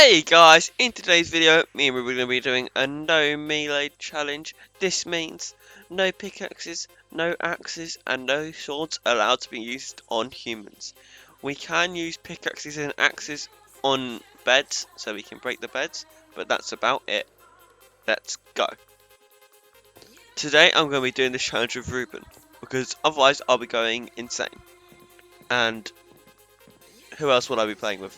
Hey guys, in today's video, me and Ruby are going to be doing a no melee challenge. This means no pickaxes, no axes, and no swords allowed to be used on humans. We can use pickaxes and axes on beds, so we can break the beds, but that's about it. Let's go. Today I'm going to be doing this challenge with Ruben, because otherwise I'll be going insane. And who else will I be playing with?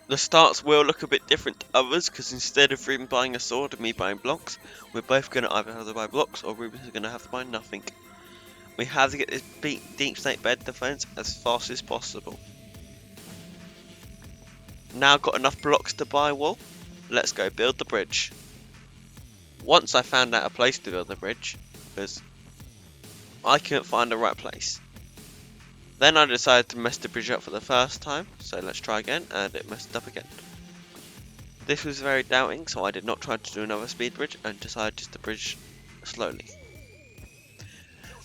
The starts will look a bit different to others because instead of Ruben buying a sword and me buying blocks, we're both going to either have to buy blocks or Ruben's going to have to buy nothing. We have to get this deep snake bed defense as fast as possible. Now got enough blocks to buy wool, let's go build the bridge. Once I found out a place to build the bridge, because I couldn't find the right place. Then I decided to mess the bridge up for the first time, so let's try again, and it messed up again. This was very doubting, so I did not try to do another speed bridge, and decided just to bridge slowly.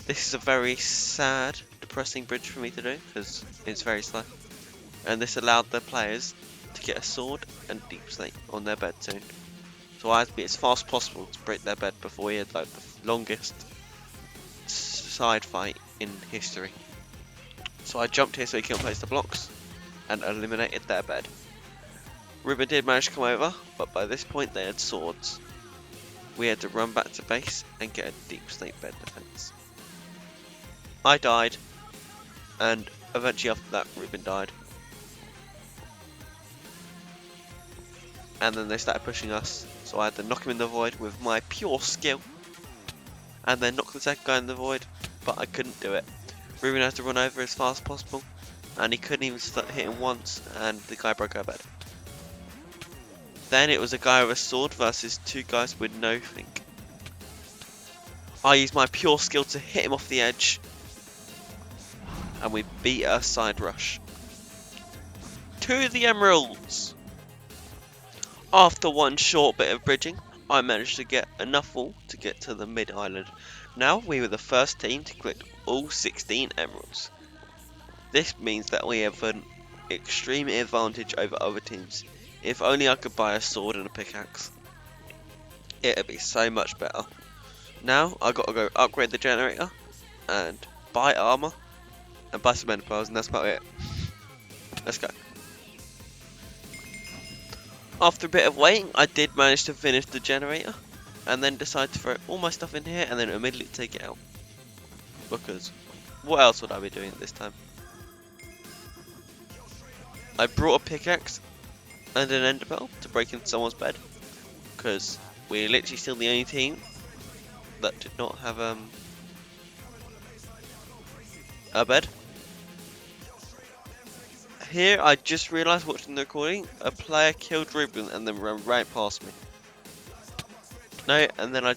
This is a very sad, depressing bridge for me to do, because it's very slow. And this allowed the players to get a sword and deep snake on their bed soon. So I had to be as fast as possible to break their bed before we had like the longest side fight in history. So I jumped here so he couldn't place the blocks and eliminated their bed. Ruben did manage to come over, but by this point they had swords. We had to run back to base and get a deep snake bed defense. I died, and eventually after that Ruben died. And then they started pushing us, so I had to knock him in the void with my pure skill. And then knock the second guy in the void, but I couldn't do it. Ruben had to run over as fast as possible, and he couldn't even start hitting once, and the guy broke our bed. Then it was a guy with a sword versus two guys with nothing. I used my pure skill to hit him off the edge, and we beat a side rush. To the emeralds! After one short bit of bridging, I managed to get enough wool to get to the mid island. Now we were the first team to collect all 16 emeralds. This means that we have an extreme advantage over other teams. If only I could buy a sword and a pickaxe, it'd be so much better. Now I gotta go upgrade the generator and buy armor and buy some ender pearls, and that's about it. Let's go. After a bit of waiting, I did manage to finish the generator, and then decided to throw all my stuff in here and then immediately take it out. Because what else would I be doing at this time? I brought a pickaxe and an ender pearl to break into someone's bed, because we're literally still the only team that did not have a bed. Here I just realised watching the recording, a player killed Ruben and then ran right past me. No, and then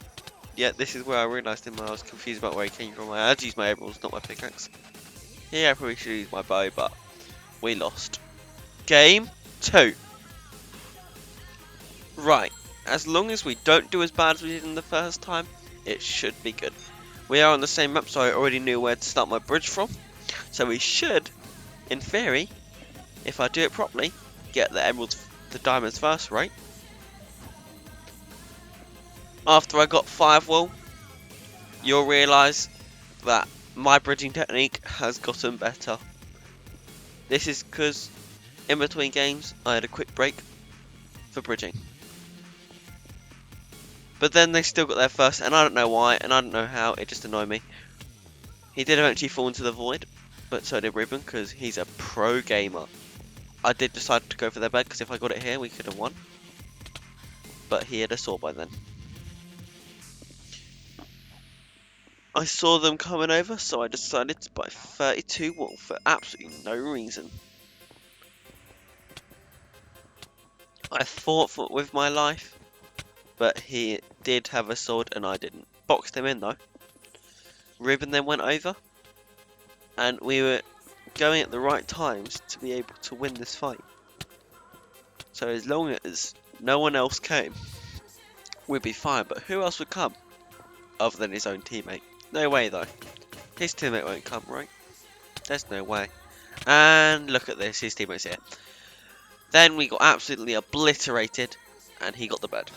this is where I realised him when I was confused about where he came from. I had to use my emeralds, not my pickaxe. Yeah, I probably should use my bow, but we lost. Game 2. Right, as long as we don't do as bad as we did in the first time, it should be good. We are on the same map, so I already knew where to start my bridge from. So we should, in theory, if I do it properly, get the emeralds, the diamonds first, right? After I got 5 wool, you'll realise that my bridging technique has gotten better. This is because in between games I had a quick break for bridging. But then they still got there first, and I don't know why, and I don't know how, it just annoyed me. He did eventually fall into the void, but so did Ruben, because he's a pro gamer. I did decide to go for their bed, because if I got it here we could have won. But he had a sword by then. I saw them coming over, so I decided to buy 32 wool for absolutely no reason. I fought with my life, but he did have a sword and I didn't. Boxed him in though. Ruben then went over, and we were going at the right times to be able to win this fight. So as long as no one else came, we'd be fine. But who else would come other than his own teammate? No way though. His teammate won't come, right? There's no way. And look at this, his teammate's here. Then we got absolutely obliterated, and he got the bed.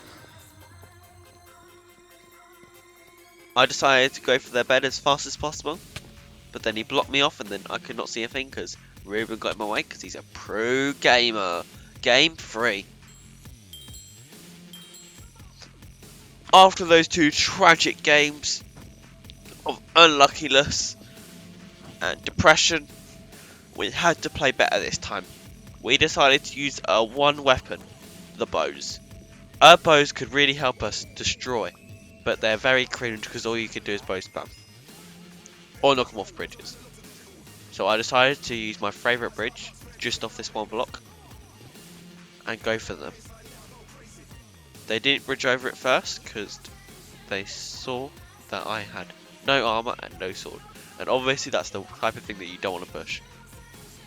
I decided to go for their bed as fast as possible, but then he blocked me off, and then I could not see a thing because Ruben got in my way because he's a pro gamer. Game 3. After those 2 tragic games of unluckiness and depression, we had to play better this time. We decided to use our one weapon, the bows. Our bows could really help us destroy, but they're very cringe because all you can do is bow spam. Or knock them off bridges. So I decided to use my favourite bridge, just off this one block, and go for them. They didn't bridge over it first, because they saw that I had no armour and no sword. And obviously that's the type of thing that you don't want to push.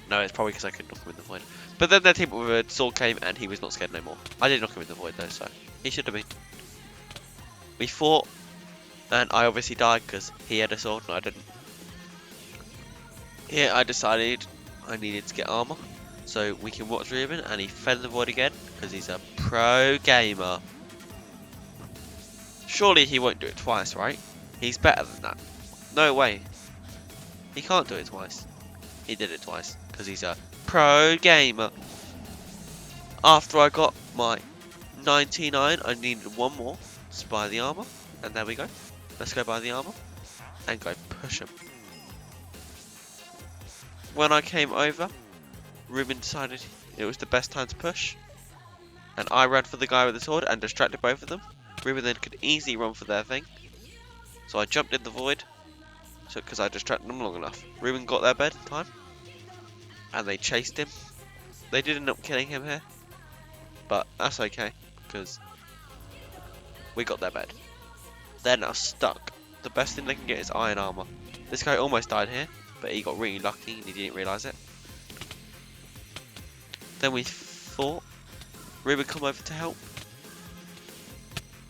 No, it's probably because I could knock him in the void. But then their team with a sword came and he was not scared no more. I did knock him in the void though, so he should have been. We fought, and I obviously died because he had a sword and I didn't. Here I decided I needed to get armour, so we can watch Ruben, and he fell in the void again because he's a pro gamer. Surely he won't do it twice, right? He's better than that. No way. He can't do it twice. He did it twice because he's a pro gamer. After I got my 99, I needed one more to buy the armor, and there we go. Let's go buy the armor and go push him. When I came over, Ruben decided it was the best time to push, and I ran for the guy with the sword and distracted both of them. Ruben then could easily run for their thing, so I jumped in the void, because I distracted them long enough. Ruben got their bed in time, and they chased him. They did end up killing him here, but that's okay, because we got their bed. They're now stuck. The best thing they can get is iron armor. This guy almost died here, but he got really lucky and he didn't realise it. Then we fought. Ruben come over to help.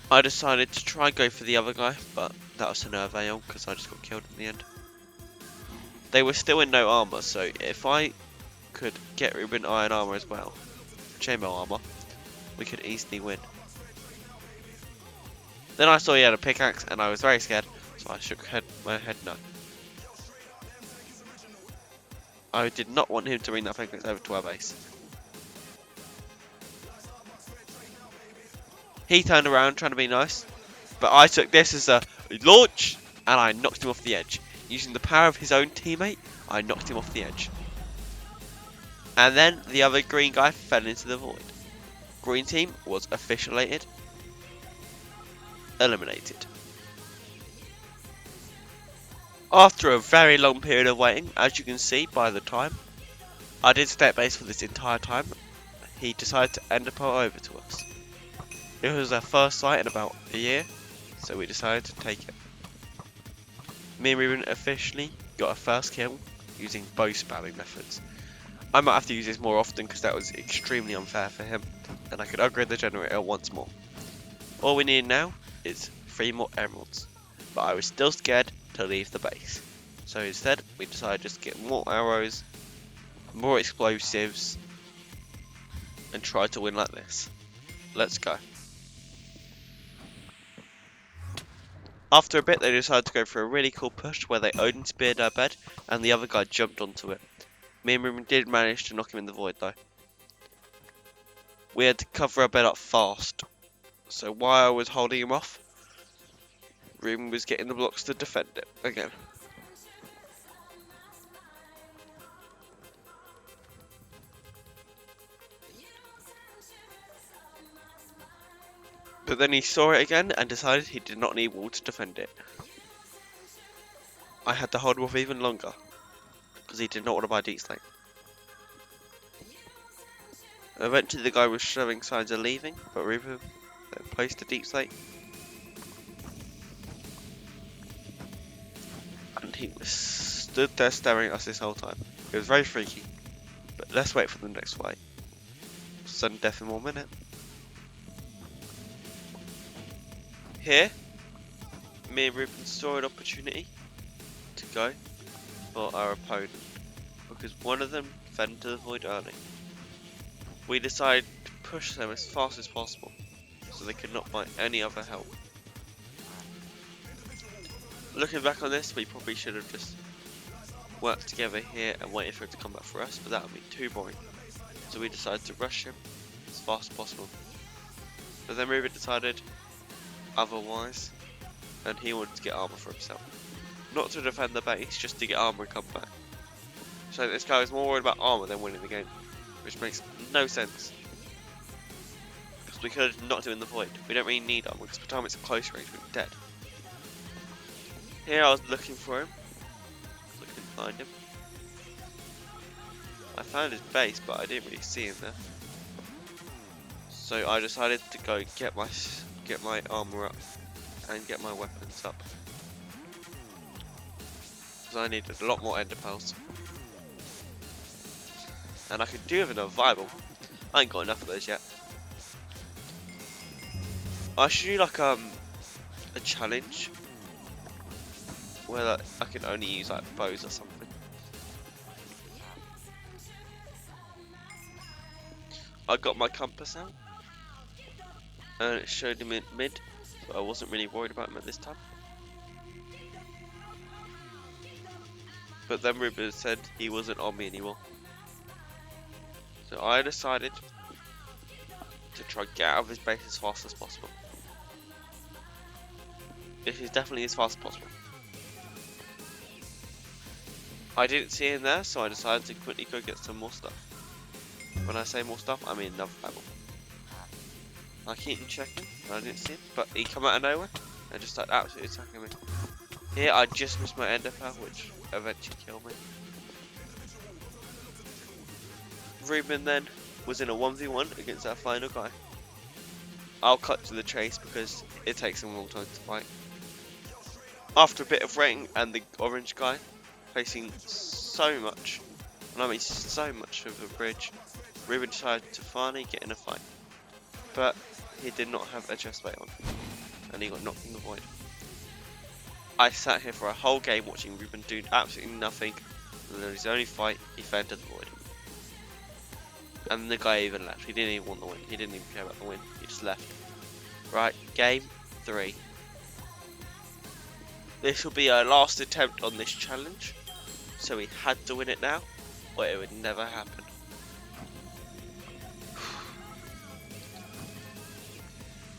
I decided to try and go for the other guy, but that was to no avail because I just got killed in the end. They were still in no armor, so if I could get Ruben iron armor as well, chainmail armor, we could easily win. Then I saw he had a pickaxe and I was very scared, so I shook my head no. I did not want him to bring that pickaxe over to our base. He turned around trying to be nice, but I took this as a launch and I knocked him off the edge. Using the power of his own teammate, I knocked him off the edge. And then the other green guy fell into the void. Green team was officiated. Eliminated. After a very long period of waiting, as you can see by the time, I did stay at base for this entire time. He decided to ender pearl over to us. It was our first sight in about a year, so we decided to take it. Me and Ruben officially got our first kill using bow spamming methods. I might have to use this more often because that was extremely unfair for him, and I could upgrade the generator once more. All we need now is 3 more emeralds, but I was still scared to leave the base. So instead, we decided just to get more arrows, more explosives, and try to win like this. Let's go. After a bit, they decided to go for a really cool push where they Odin speared our bed and the other guy jumped onto it. Me and Ruben did manage to knock him in the void though. We had to cover our bed up fast, so while I was holding him off, Ruben was getting the blocks to defend it again. But then he saw it again and decided he did not need wall to defend it. I had to hold him off even longer, because he did not want to buy deep slate. Eventually the guy was showing signs of leaving, but Ruben then placed a deep slate. And he was stood there staring at us this whole time. It was very freaky, but let's wait for the next fight. Sudden death in 1 minute. Here, me and Ruben saw an opportunity to go for our opponent, because one of them fell into the void early. we decided to push them as fast as possible so they could not find any other help. Looking back on this, we probably should have just worked together here and waited for him to come back for us, but that would be too boring. So we decided to rush him as fast as possible. But then Ruben decided otherwise, and he wanted to get armor for himself. Not to defend the base, just to get armor and come back. So this guy was more worried about armor than winning the game, which makes no sense. Because we could have knocked him in the void. We don't really need armor, because by the time it's close range, we're dead. Here I was looking for him. I couldn't find him. I found his base, but I didn't really see him there. So I decided to go get my armor up and get my weapons up. Because I needed a lot more ender pearls. And I could do with another Bible. I ain't got enough of those yet. I should do like a challenge where like, I can only use like bows or something. I got my compass out and it showed him in mid, but I wasn't really worried about him at this time. But then Ruben said he wasn't on me anymore. So I decided to try and get out of his base as fast as possible. This is definitely as fast as possible. I didn't see him there, so I decided to quickly go get some more stuff. When I say more stuff, I mean another Bible. I keep checking, and I didn't see him, but he come out of nowhere and just started absolutely attacking me. Here I just missed my ender pearl, which eventually killed me. Ruben then was in a 1v1 against our final guy. I'll cut to the chase because it takes him a long time to fight. After a bit of rain and the orange guy facing so much, and I mean so much of the bridge, Ruben decided to finally get in a fight. But he did not have a chestplate on, and he got knocked in the void. I sat here for a whole game watching Ruben do absolutely nothing, and in his only fight, he fell into the void. And the guy even left. He didn't even want the win. He didn't even care about the win. He just left. Right, game 3. This will be our last attempt on this challenge, so we had to win it now, or it would never happen.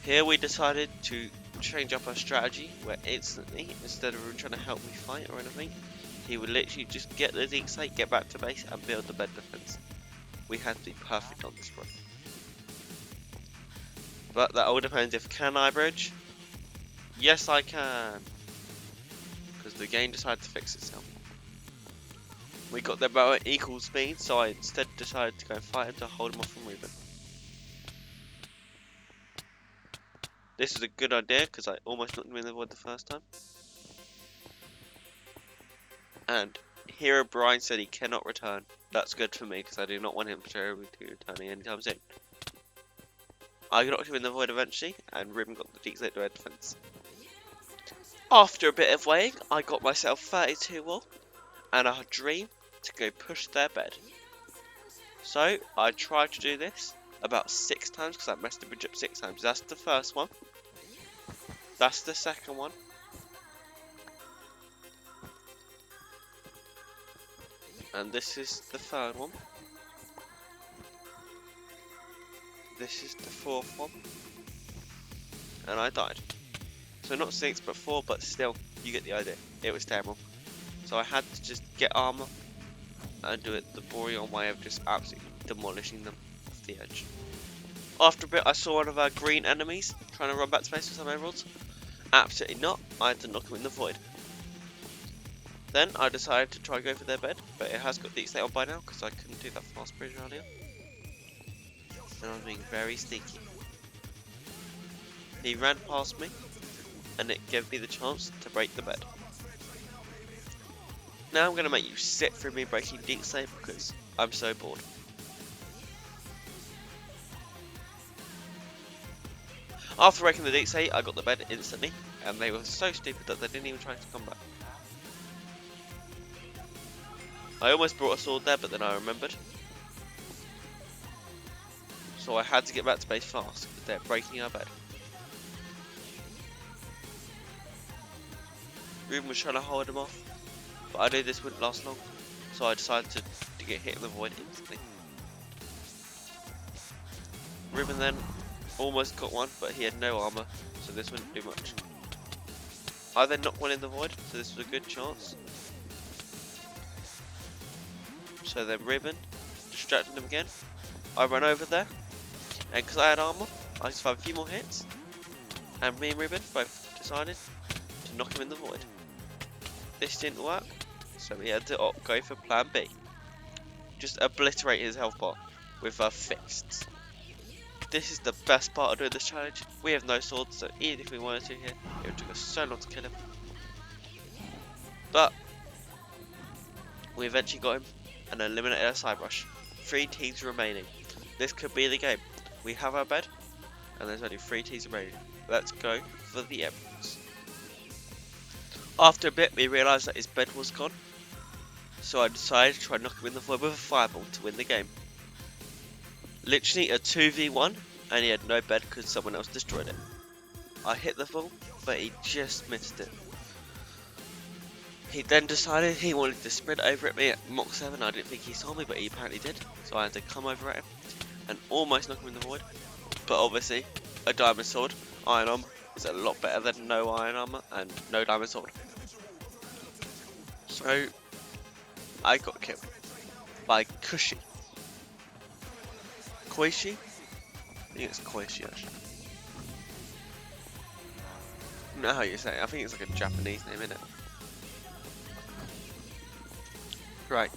Here we decided to change up our strategy, where instantly, instead of him trying to help me fight or anything, he would literally just get the deep site, get back to base, and build the bed defense. We had to be perfect on this run. But that all depends if can I bridge? Yes I can. Because the game decided to fix itself. We got them about at equal speed, so I instead decided to go and fight him to hold him off from Ruben. This is a good idea because I almost knocked him in the void the first time. And Hero Brian said he cannot return. That's good for me because I do not want him to return anytime soon. I knocked him in the void eventually, and Ruben got the deep state to air defense. After a bit of weighing, I got myself 32 wool and a dream to go push their bed. So I tried to do this about 6 times because I messed the bridge up 6 times. That's the first one. That's the second one. And this is the third one. This is the fourth one. And I died. So not 6 but 4, but still, you get the idea. It was terrible. So I had to just get armor and do it the boring way of just absolutely demolishing them off the edge. After a bit, I saw one of our green enemies trying to run back to base with some emeralds. Absolutely not. I had to knock him in the void. Then I decided to try and go for their bed, but it has got deep state on by now because I couldn't do that fast bridge earlier. And I was being very sneaky. He ran past me, and it gave me the chance to break the bed. Now I'm going to make you sit through me breaking deep state because I'm so bored. After breaking the deep state, I got the bed instantly, and they were so stupid that they didn't even try to come back. I almost brought a sword there, but then I remembered. so I had to get back to base fast because they're breaking our bed. Ruben was trying to hold him off, but I knew this wouldn't last long, so I decided to get hit in the void instantly. Ruben then almost got one, but he had no armor, so this wouldn't do much. I then knocked one in the void, so this was a good chance. So then Ruben distracted him again. I ran over there, and because I had armor, I survived a few more hits, and me and Ruben both decided to knock him in the void. This didn't work, so we had to go for plan B. Just obliterate his health bar with our fists. This is the best part of doing this challenge. We have no swords, so even if we wanted to here, it would take us so long to kill him. But we eventually got him and eliminated our side rush. 3 teams remaining. This could be the game. We have our bed, and there's only 3 teams remaining. Let's go for the emeralds. After a bit, we realised that his bed was gone, so I decided to try and knock him in the void with a fireball to win the game. Literally a 2v1, and he had no bed because someone else destroyed it. I hit the ball, but he just missed it. He then decided he wanted to sprint over at me at Mach 7. I didn't think he saw me, but he apparently did. So I had to come over at him and almost knock him in the void. But obviously, a diamond sword, iron armor, is a lot better than no iron armor and no diamond sword. So I got killed by Kushi. Koishi? I think it's Koishi actually. I don't know how you say it. I think it's like a Japanese name, isn't it? Right.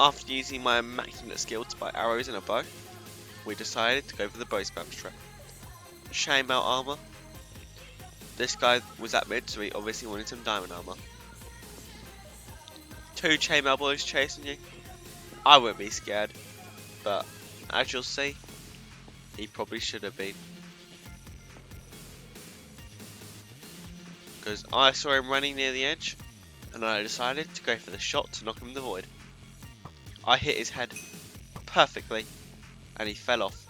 After using my immaculate skill to buy arrows and a bow, we decided to go for the bow spam trap. Chainmail armor. This guy was at mid, so he obviously wanted some diamond armor. 2 chainmail boys chasing you. I wouldn't be scared, but as you'll see, he probably should have been. Because I saw him running near the edge, and I decided to go for the shot to knock him in the void. I hit his head perfectly, and he fell off.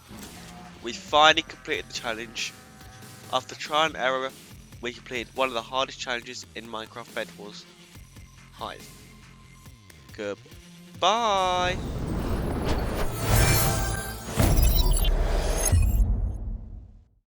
We finally completed the challenge. After trial and error, we completed one of the hardest challenges in Minecraft Bed Wars. Hive. Goodbye.